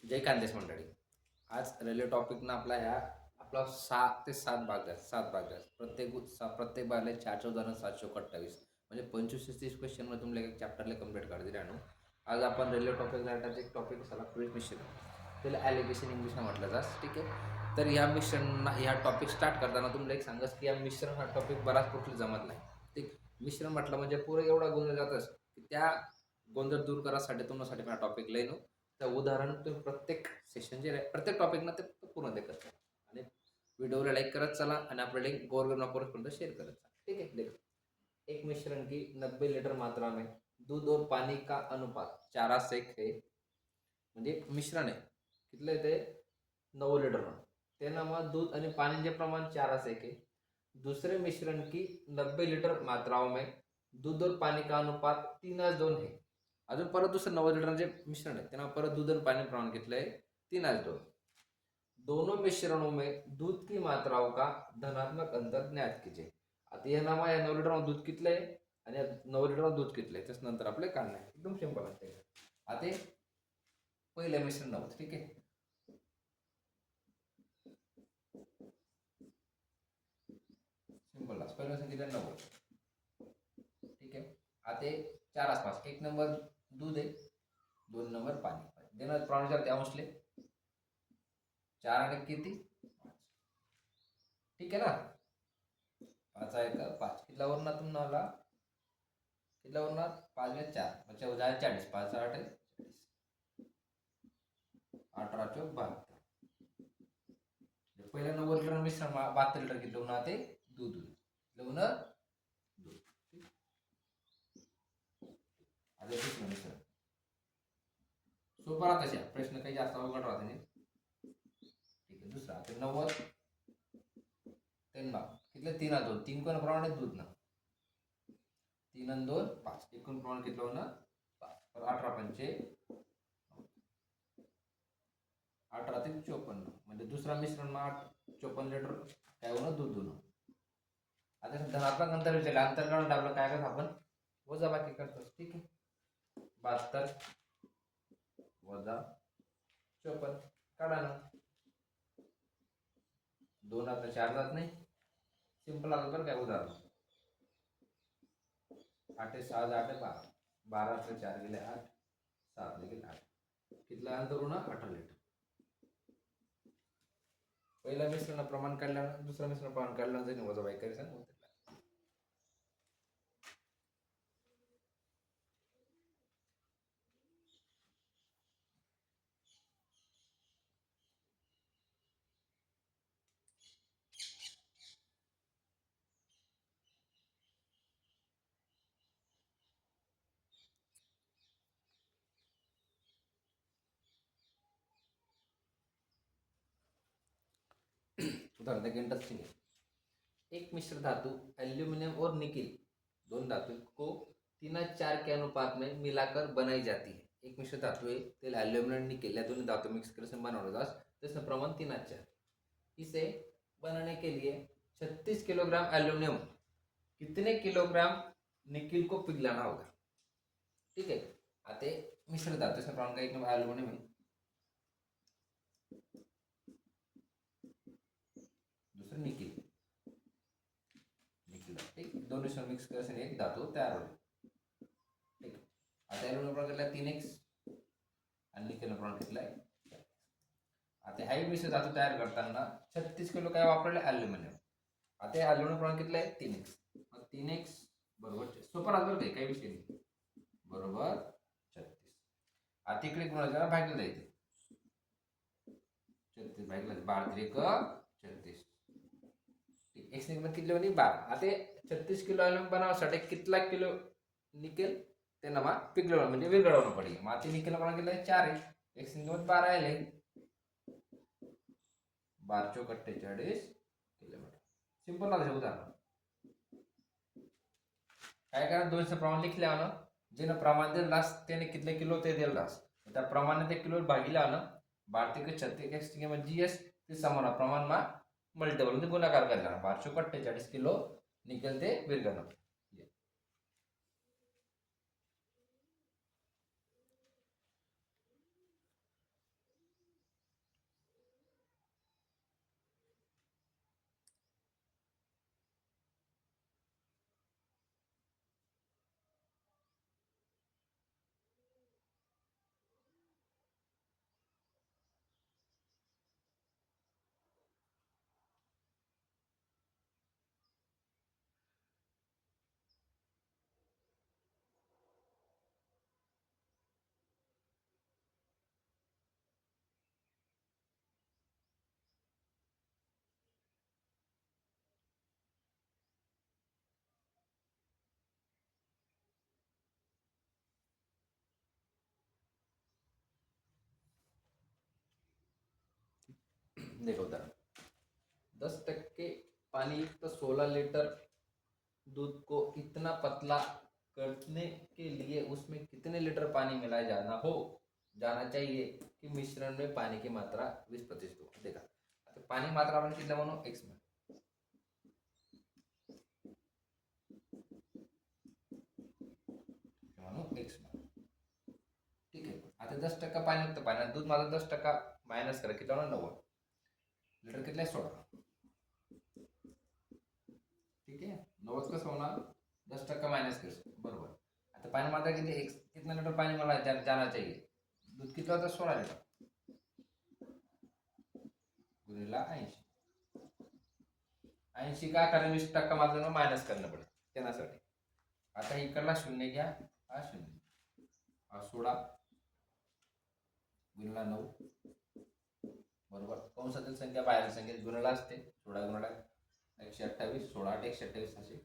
जय खानदेश मंडळी. आज रेल्वे टॉपिकनं आपला 6 ते 7 भाग आहेत. 7 भाग आहेत. प्रत्येक भागाला 4 उदाहरण 728 म्हणजे 25 ते 30 क्वेश्चनमध्ये तुम्हाला एक चॅप्टरला कंप्लीट कर दिले आणू. आज आपण रेल्वे टॉपिक एक टॉपिक झाला फ्लुइड मिश्रण. त्याला ॲलिगेशन इंग्लिशला म्हटलं जास. ठीक आहे. तर ह्या टॉपिक स्टार्ट करताना तुम्हाला एक सांगस की या मिश्रण हा टॉपिक बराच कुठलं जमत नाही. ठीक. मिश्रण म्हटलं म्हणजे पुरं एवढा गोंधळ जातच की त्या गोंधळ दूर करासाठी तुमच्यासाठी हा टॉपिक लय नो. त्या उदाहरण तुम्ही प्रत्येक सेशन जे आहे प्रत्येक टॉपिकनं ते पूर्ण देखत चला आणि व्हिडिओला लाईक करत चला आणि आपलं लिंक गवर्नमेंट शेअर करत चला. ठीक है. देखो, एक मिश्रण की 90 लीटर मात्रा में दूध और पानी का अनुपात 4:1 है. म्हणजे मिश्रण आहे कितलं ते 9 लीटर. त्यानं मग दूध आणि पाणीचे प्रमाण 4:1 है. दूसरे मिश्रण की 90 लीटर मात्राओं में दूध और पानी का अनुपात 3:2 है. अजून परत दुसरं 90 लिटर जे मिश्रण आहे त्यांना परत दूध आणि पाणी प्रमाण घेतलंय 3:2. दोनों मिश्रणों में दूध की मात्राओं का धनात्मक अंतर ज्ञात कीजिए. आता या 9 लिटर दूध कितलं आहे आणि 9 लिटर दूध कितलं आहे त्याच नंतर आपले काढणं आहे. एकदम सिंपल असते. आता पहिलं मिश्रण नव्हतं. ठीक आहे. सिंपल पहिलं सांगितलं 90. ठीक आहे. आता 4 आसपास 1 नंबर दूध आहे, 2 नंबर पाणी. देणार प्रमाणानुसार त्या अंशले 4 आणि किती 5. ठीक आहे ना. 5 आहे का 5 कितला वरणार तुम्हाला कितला वरणार 5 ने 4 म्हणजे 40. 5 8 40. 18 चौक 72. पहिल्या 90 लिटर मिश्रण 72 लिटर किती होणार ते दूध होणार दूध. आता दुसरं मिश्रण सोपं राहत प्रश्न काही जास्त अवघड राहत नाही. ठीक आहे. दुसरा आता 90 त्यांना कितलं 3:2 3 कोण प्रमाणे दूध ना 3 आणि 2 5 एकूण प्रमाण कितलं होणार 5. तर 18 पंचे 18 ते 54 म्हणजे दुसरा मिश्रण मग 54 लिटर काय होणं दूध होणं. आता धनात्मक अंतर विचारलं अंतर काढून टाकलं काय करत आपण वजा बाकी करतो. ठीक आहे. 72 वजा 54 काढा ना. 2 आता 4 जात नाही. सिंपल आलं बरं काय उदाहरण 8 6 8 12 12 4 गेले 8 7 गेले 8 कितला अंतर होणार 18 लिटर. पहिला मिश्रण प्रमाण काढल्यानं दुसरा मिश्रण प्रमाण काढल्यानं जाईल वजा बाई करायचं होतं. उदाहरण देखिए इंटरेस्टिंग है. एक मिश्र धातु एल्यूमिनियम और निकिल दोनों धातु को 3:4 के अनुपात में मिलाकर बनाई जाती है. एक मिश्र धातु है तेल एल्यूमिनियम निकिल या दोनों धातु मिक्स कर बनाने जास जिसमें प्रमाण 3:4. इसे बनाने के लिए 36 किलोग्राम एल्यूमिनियम कितने किलोग्राम निकिल को पिघलाना होगा. ठीक है. आते मिश्र धातु इसमें प्रमाण का एक नंबर एल्यूमिनियम है, दूसरा निकिल. ठीक. दोन मिश्रण मिक्स करायचं एक धातू तयार होईल. ठीक. आता एल्युमिनियम प्रमाण घेतला 3x आणि निकेल प्रमाण घेतलाय. आता हाय मिश्र धातू तयार करताना 36 किलो काय वापरले एल्युमिनियम. आता एल्युमिनियम प्रमाण घेतलंय 3x. मग 3x बरोबर सोपं राहतं बरं काही विषय नाही. बरोबर 36. आता इकडे कोणाला भागलं जायचं 36 भागलं 12 36. एक्स निकेल किलो आणि 12. आता 36 किलो एल्युमिनियम बनवासाठी कितला किलो निकेल त्यांना मग पिघलवणं म्हणजे विरघळवणं पडेल. मग आता निकेल प्रमाण केलं 4 आहे. एक्स निकेल 12 आले 12 चौक 48 किलोमीटर. सिंपल ना उदाहरण काय करा 200 प्रमाण लिखल्यावर जेनं प्रमाण दिलं त्याने कितले किलो ते दिलं त्या प्रमाणे ते किलो भागीला ना 12 ते 36 एक्स किंमत जीएस ते समान प्रमाण मा मल्टिपल म्हणजे गुणाकार करायला 12 चौक 48 किलो निकेल ते विरघळणं. देखो उदाहरण, 10% पानी युक्त 16 लीटर दूध को इतना पतला करने के लिए उसमें कितने लीटर पानी मिलाया जाना चाहिए कि मिश्रण में पानी की मात्रा 20% हो. देखा आता पाणी मात्रा आपण किती म्हणू x म्हणू x. ठीक आहे. आता 10% पाणी युक्त पाण्यात दूध माझं 10% मायनस करा किती होणार 90 लीटर किती 16. ठीक आहे. 90 कसं होणार 10% मायनस कर बरोबर. आता पाणी मात्रा किती x कितना लीटर पानी मला जाना चाहिए. दूध किती होतं 16 लीटर गुणिला 80 का कारण 20% मात्र मायनस करणं पडेल त्यासाठी. आता इकडला शून्य घ्या हा शून्य हा 16 गुणिला 9 बरोबर. कंसातील संख्या बाहेर संख्येत गुणिला असते 16 गुणिला 128 16 8 128 असे.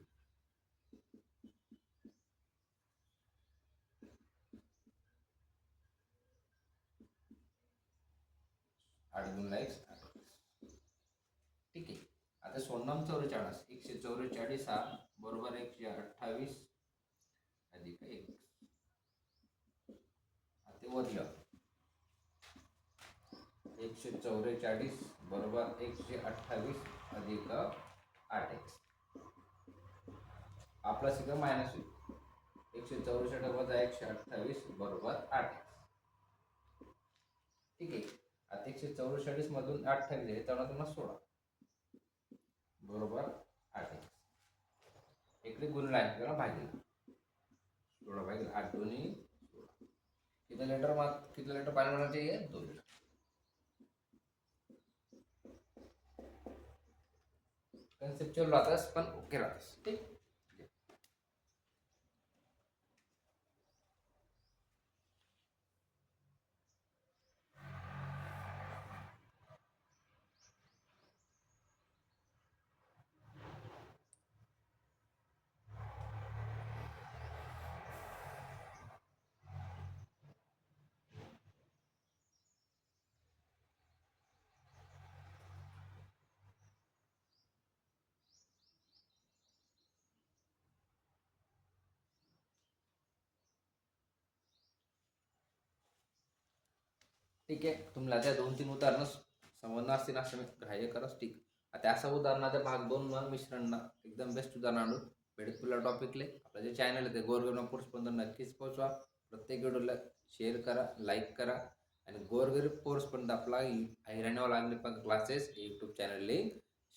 ठीक आहे. आता 16 44 144 हा बरोबर 128 अधिक 1 आता वरलं 144 बरोबर 128 अधिक 8x आपला सगळं मायनस होईल 164 वजा 128 बरोबर 8x. ठीक आहे. आता 144 मधून 28 दिले तर तुम्हाला 16 बरोबर 8x इकडे गुणला आहे किंवा भागिले 16 भागिले 8 दोन्ही 16. किती लीटर पानी होना चाहिए 2 लीटर. कन्सेप्चुअल राहतस पण ओके राहतस. ठीक. ठीक आहे. तुम्हाला त्या 2-3 उदाहरणं समजणार असतील असं मी ग्राह्य करस. ठीक. आता असा उदाहरणाचा भाग 2 मग मिश्रणना एकदम बेस्ट उदाहरण आणून भेटत तुला टॉपिकले आपलं जे चॅनल आहे ते गोरगरीब पोर्सपर्यंत नक्कीच पोहोचवा. प्रत्येक व्हिडिओला शेअर करा लाईक करा आणि गोरगरीब पोर्सपर्यंत आपला ऐराणीवर लागले पण classes YouTube channel link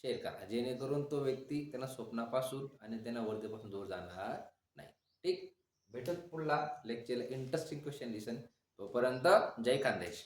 share करा जेणेकरून तो व्यक्ती त्यांना स्वप्नापासून आणि त्यांना वर्धेपासून दूर जाणार नाही. ठीक. भेटत पुढला लेक्चरला इंटरेस्टिंग क्वेश्चन लिसन. तोपर्यंत जय खानदेश.